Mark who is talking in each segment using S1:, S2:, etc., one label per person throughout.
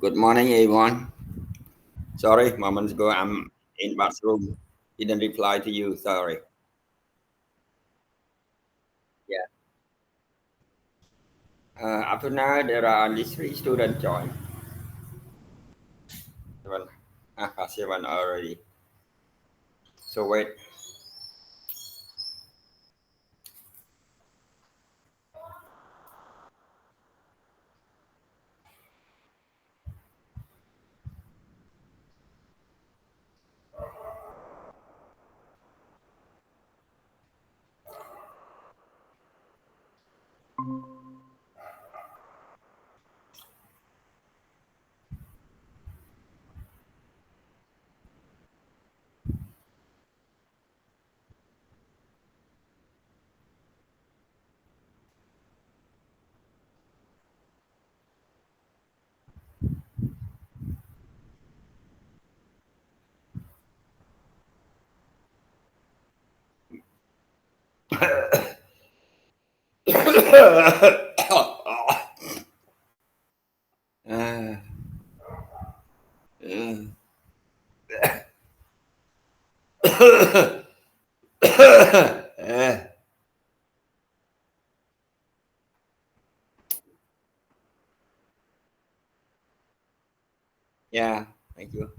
S1: Good morning, everyone. Sorry, moments ago I'm in bathroom. Didn't reply to you. Sorry. Yeah. Up to now, there are only three students join. Seven, seven already. So wait. uh, yeah, thank you.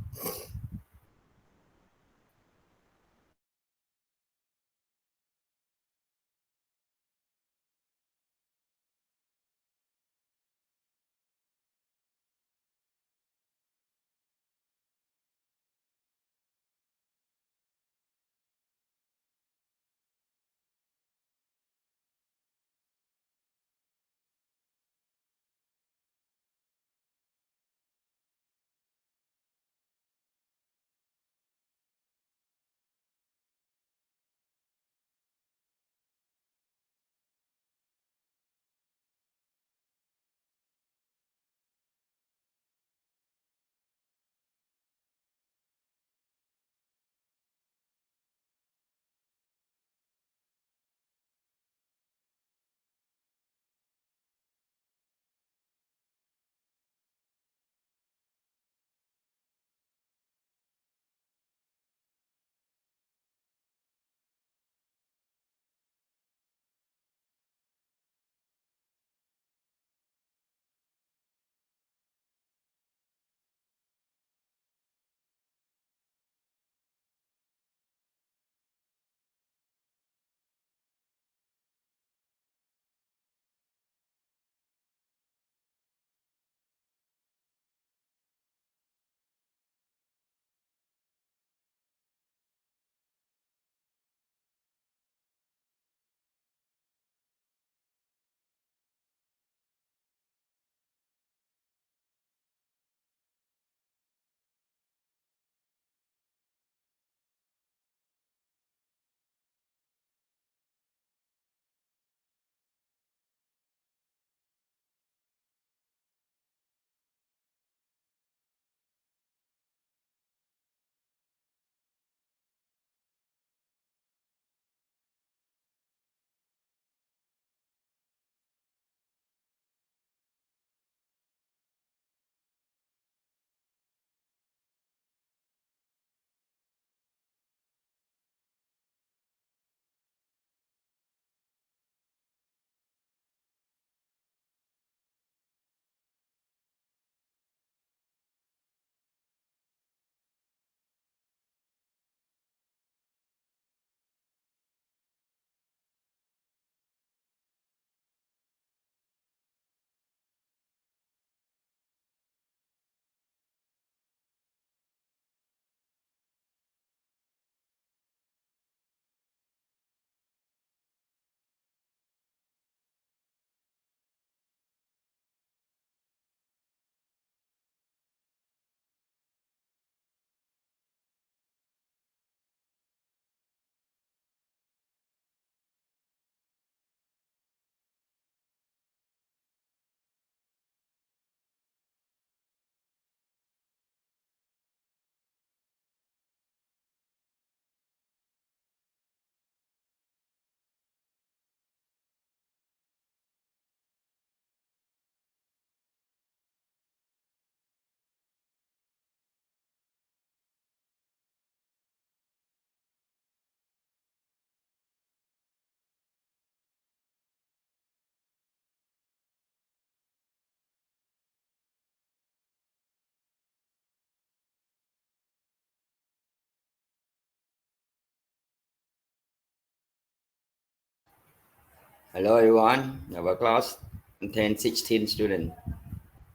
S1: Hello everyone, our class contains 16 students,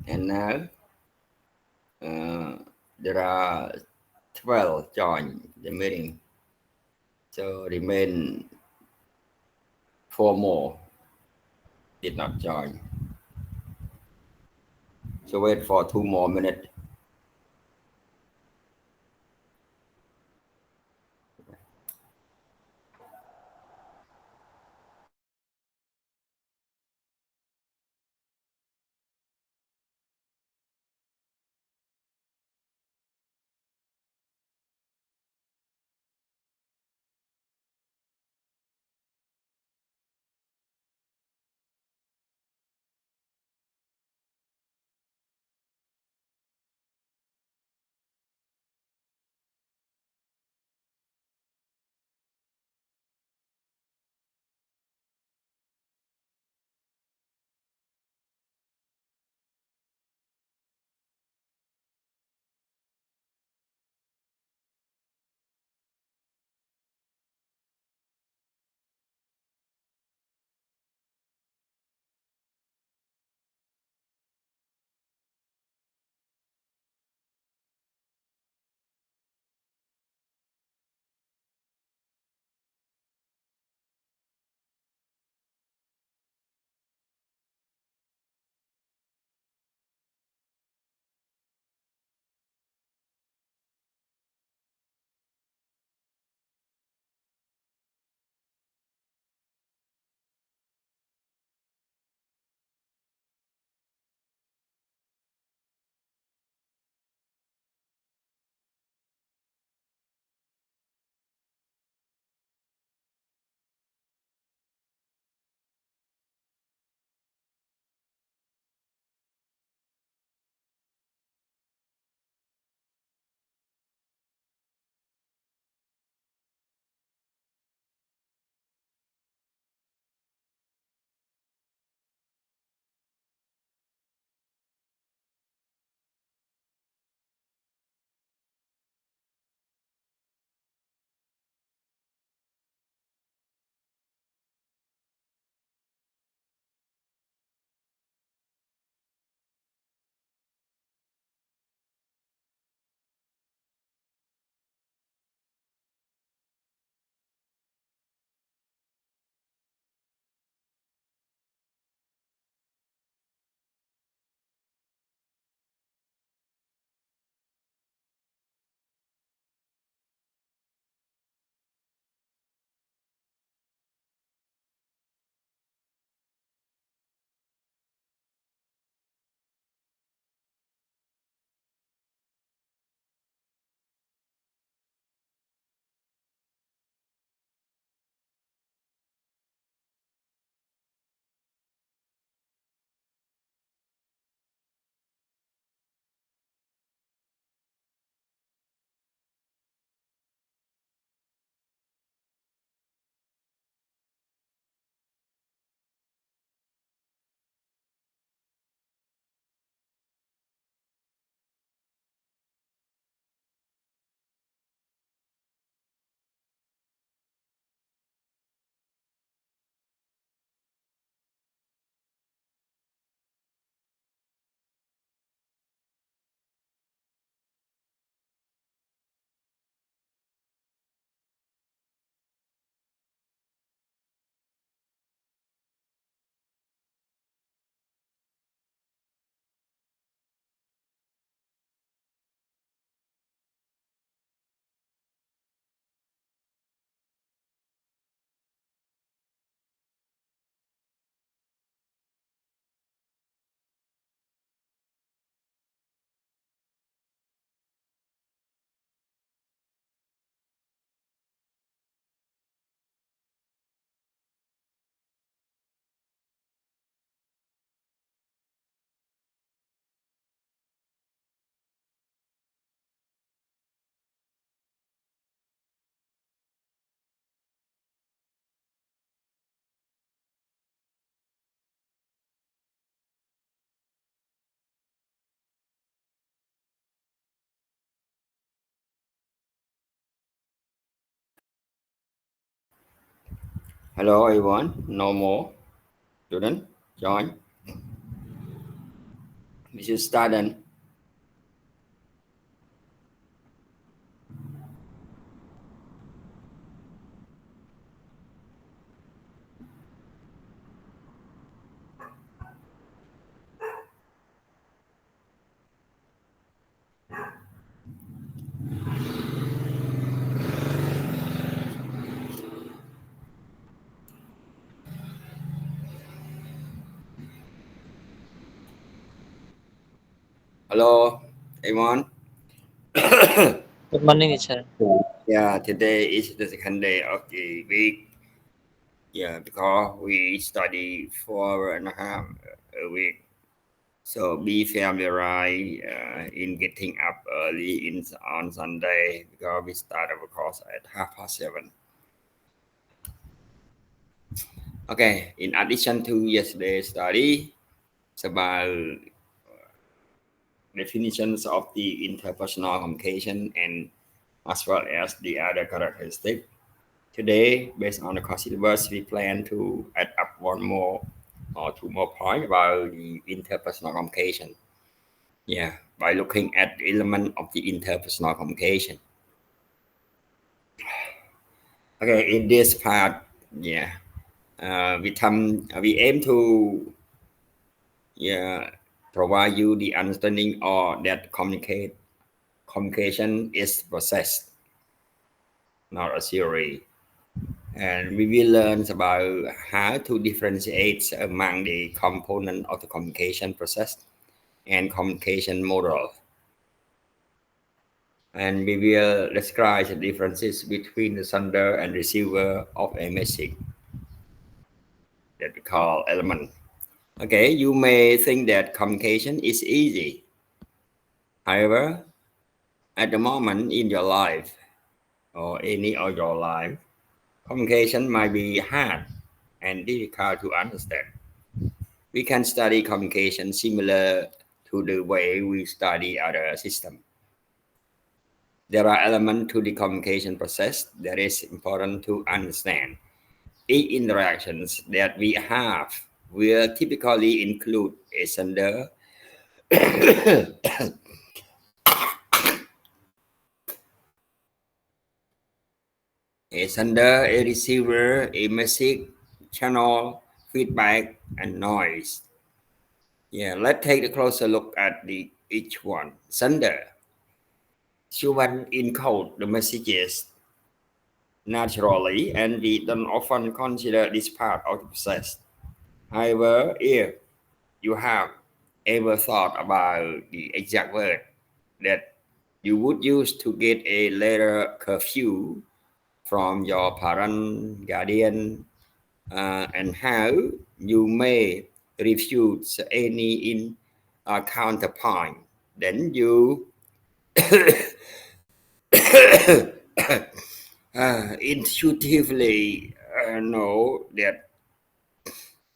S1: and now uh, there are 12 join the meeting, so remain four more did not join. So wait for 2 more minutes. Hello everyone, no more student join. This is student. Hello everyone.
S2: Good morning, teacher.
S1: Yeah, today is the second day of the week. Yeah, because we study 4.5 a week. So be familiarized in getting up early on Sunday because we start our course at 7:30. Okay, in addition to yesterday's study, it's about definitions of the interpersonal communication and as well as the other characteristics. Today, based on the course syllabus, we plan to add up one more or two more points about the interpersonal communication. Yeah, by looking at the element of the interpersonal communication. Okay, in this part, yeah, we aim to yeah provide you the understanding or that communication is process, not a theory. And we will learn about how to differentiate among the component of the communication process and communication model. And we will describe the differences between the sender and receiver of a message that we call element. Okay, you may think that communication is easy. However, at the moment in your life or any of your life, communication might be hard and difficult to understand. We can study communication similar to the way we study other systems. There are elements to the communication process that is important to understand. Each interactions that we have will typically include a sender, a receiver, a message, channel, feedback, and noise. Yeah, let's take a closer look at each one. Sender. Human encode the messages naturally, and we don't often consider this part of the process. However, if you have ever thought about the exact word that you would use to get a letter curfew from your parent, guardian, and how you may refuse any counterpoint, then you intuitively know that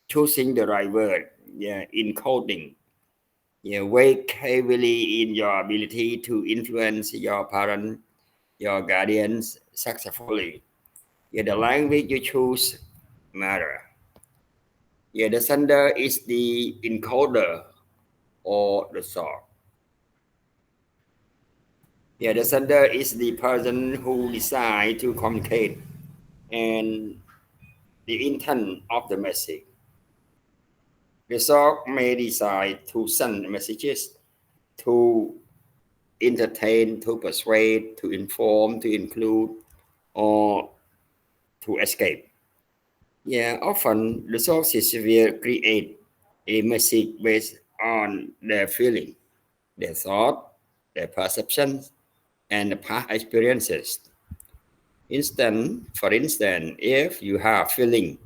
S1: choosing the right word, yeah, encoding, yeah, weigh heavily in your ability to influence your parent, your guardians successfully. Yeah, the language you choose matter. Yeah, the sender is the encoder or the source. Yeah, the sender is the person who decide to communicate and the intent of the message. The source may decide to send messages to entertain, to persuade, to inform, to include, or to escape. Yeah, often the sources will create a message based on their feeling, their thought, their perceptions, and the past experiences. For instance, if you have feeling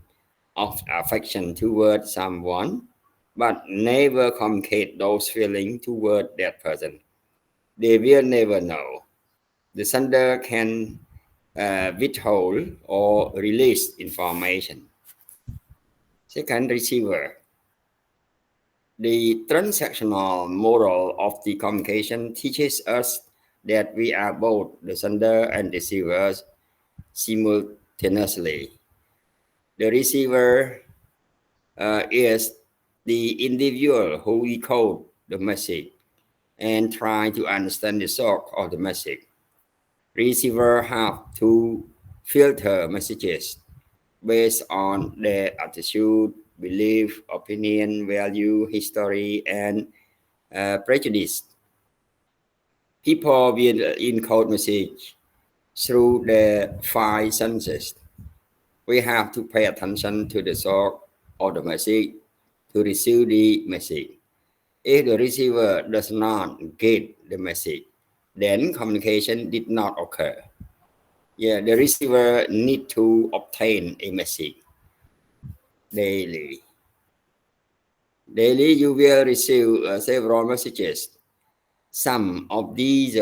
S1: of affection toward someone, but never communicate those feelings toward that person, they will never know. The sender can withhold or release information. Second, receiver. The transactional model of the communication teaches us that we are both the sender and receivers simultaneously. The receiver is the individual who decode the message and try to understand the source of the message. Receiver have to filter messages based on their attitude, belief, opinion, value, history, and prejudice. People will encode message through the five senses. We have to pay attention to the source of the message to receive the message. If the receiver does not get the message, then communication did not occur. Yeah, the receiver need to obtain a message daily. Daily, you will receive several messages. Some of these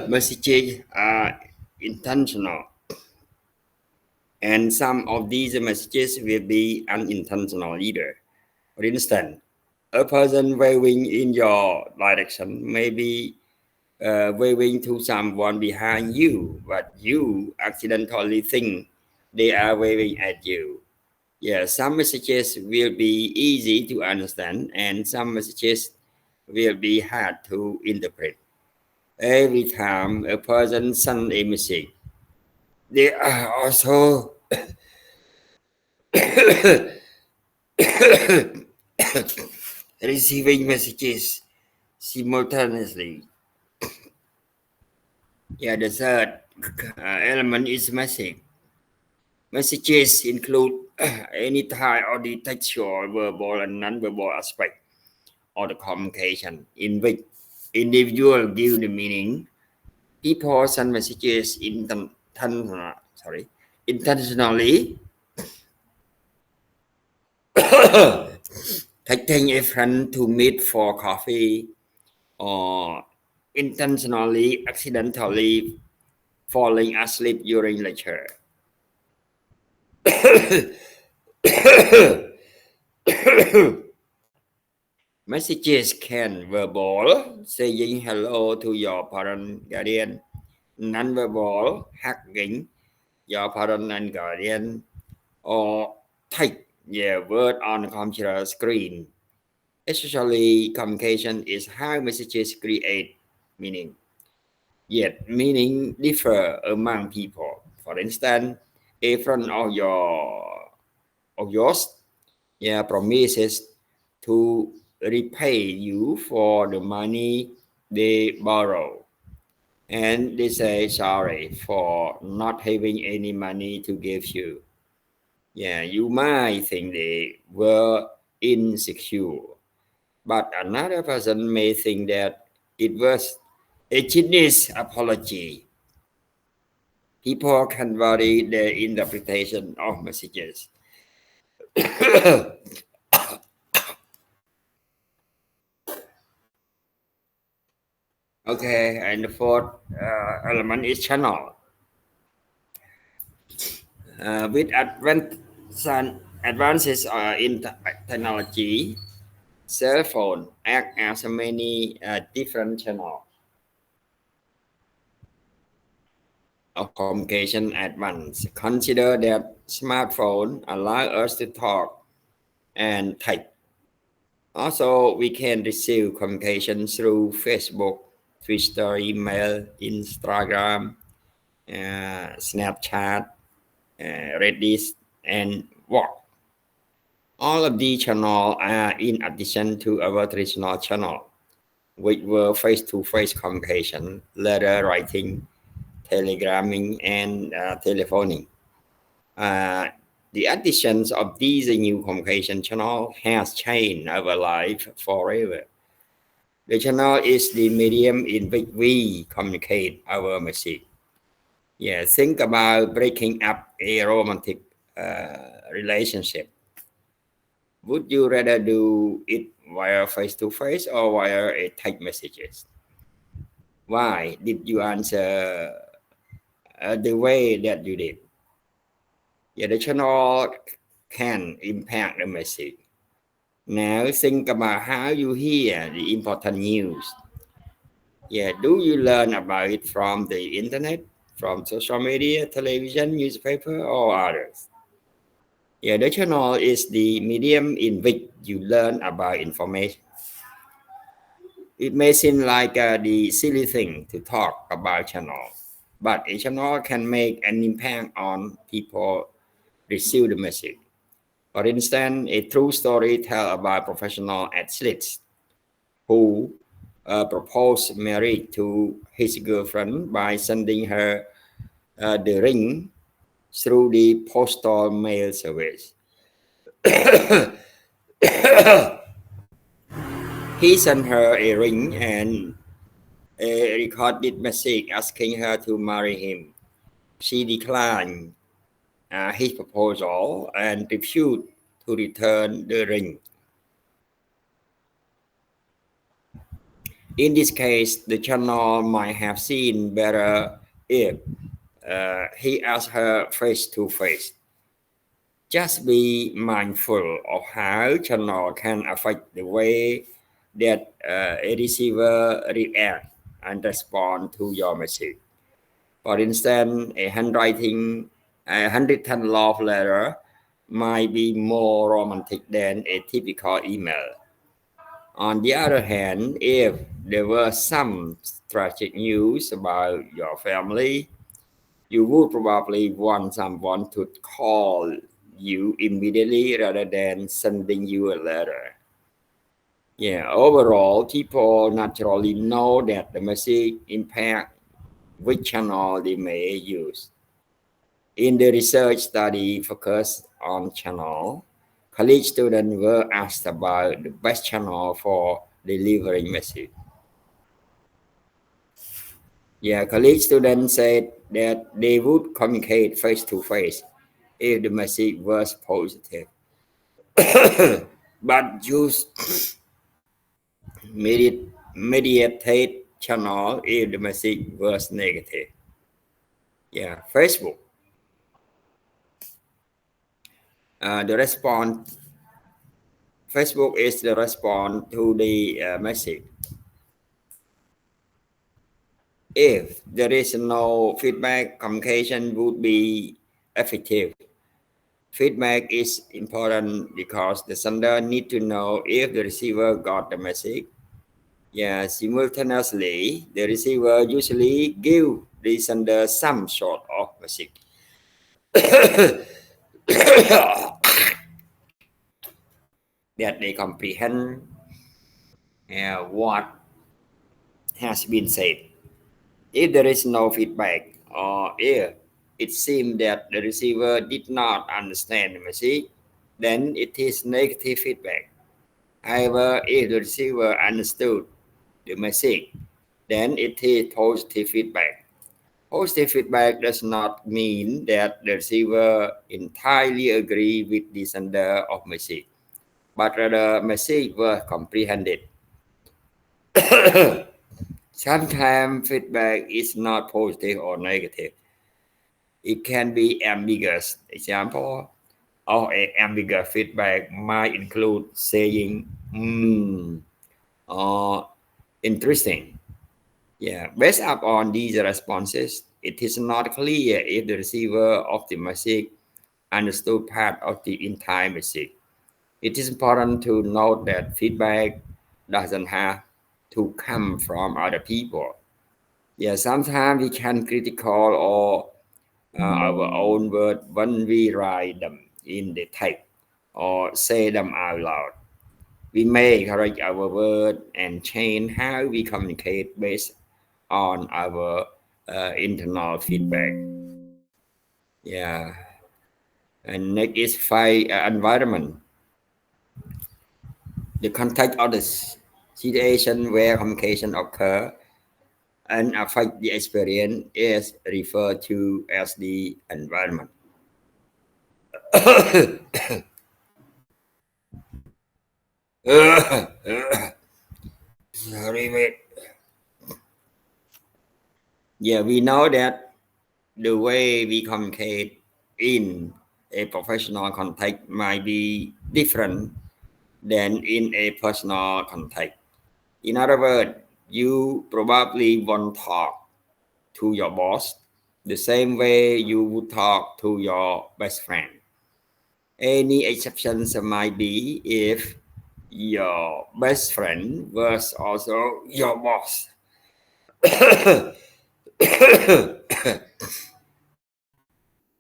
S1: messages are intentional, and some of these messages will be unintentional either. For instance, a person waving in your direction may be waving to someone behind you, but you accidentally think they are waving at you. Yeah, some messages will be easy to understand, and some messages will be hard to interpret. Every time a person sends a message, they are also receiving messages simultaneously. Yeah, the third element is message. Messages include any type of the textual, verbal, and non-verbal aspect of the communication in which individual give the meaning. People send messages intentionally, taking a friend to meet for coffee, or intentionally, accidentally falling asleep during lecture. Messages can verbal, saying hello to your parent guardian, non-verbal, hugging your parent and guardian, or type the word on the computer screen. Especially communication is how messages create meaning. Yet meaning differ among people. For instance, a friend of yours, yeah, promises to repay you for the money they borrow, and they say sorry for not having any money to give you. Yeah, you might think they were insecure, but another person may think that it was a genius apology. People can vary their interpretation of messages. Okay, and the fourth element is channel. With advances in technology, cell phone act as many different channels of communication at once. Consider that smartphone allow us to talk and type. Also, we can receive communication through Facebook, Twitter, email, Instagram, Snapchat, Reddit, and what. All of these channels are in addition to our traditional channel, which were face-to-face communication, letter writing, telegramming, and telephoning. Uh, the additions of these new communication channels has changed our life forever. The channel is the medium in which we communicate our message. Yeah, think about breaking up a romantic relationship. Would you rather do it via face to face or via a text messages? Why did you answer the way that you did? Yeah, the channel can impact the message. Now think about how you hear the important news. Yeah, do you learn about it from the internet, from social media, television, newspaper, or others. Yeah, the channel is the medium in which you learn about information. It may seem like the silly thing to talk about channel, but a channel can make an impact on people receive the message. For instance, a true story tell about professional athletes who proposed marriage to his girlfriend by sending her the ring through the postal mail service. He sent her a ring and a recorded message asking her to marry him. She declined his proposal and refused to return the ring. In this case, the channel might have seen better if he asked her face to face. Just be mindful of how channel can affect the way that a receiver react and respond to your message. For instance, a handwritten love letter might be more romantic than a typical email. On the other hand, if there were some tragic news about your family, you would probably want someone to call you immediately rather than sending you a letter. Yeah, overall, people naturally know that the message impact which channel they may use. In the research study focused on channel, college students were asked about the best channel for delivering message. Yeah, college students said that they would communicate face to face if the message was positive, but use mediated channel if the message was negative. Yeah, Facebook. The response Facebook is the response to the message. If there is no feedback, communication would be effective. Feedback is important because the sender need to know if the receiver got the message. Yeah, simultaneously, the receiver usually give the sender some sort of message that they comprehend what has been said. If there is no feedback, or if it seems that the receiver did not understand the message, then it is negative feedback. However, if the receiver understood the message, then it is positive feedback. Positive feedback does not mean that the receiver entirely agree with the sender of message, but rather message was comprehended. Sometimes feedback is not positive or negative. It can be ambiguous. Example of a ambiguous feedback might include saying or interesting. Yeah, based upon these responses, it is not clear if the receiver of the message understood part of the entire message. It is important to note that feedback doesn't have to come from other people. Yeah, sometimes we can critical or our own word when we write them in the type or say them out loud. We may correct our word and change how we communicate based on our internal feedback. Yeah, and next is five environment. The context of the situation where communication occur and affect the experience is referred to as the environment. Sorry, mate. Yeah, we know that the way we communicate in a professional context might be different than in a personal context. In other words, you probably won't talk to your boss the same way you would talk to your best friend. Any exceptions might be if your best friend was also your boss.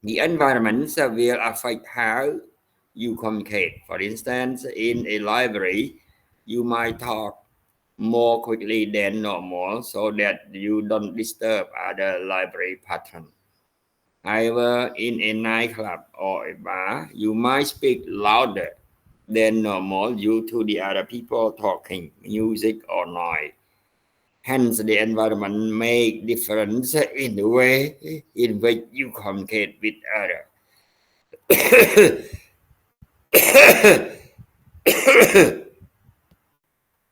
S1: The environment will affect how you communicate. For instance, in a library, you might talk more quickly than normal so that you don't disturb other library patrons. However, in a nightclub or a bar, you might speak louder than normal due to the other people talking, music, or noise. Hence, the environment make difference in the way in which you communicate with others.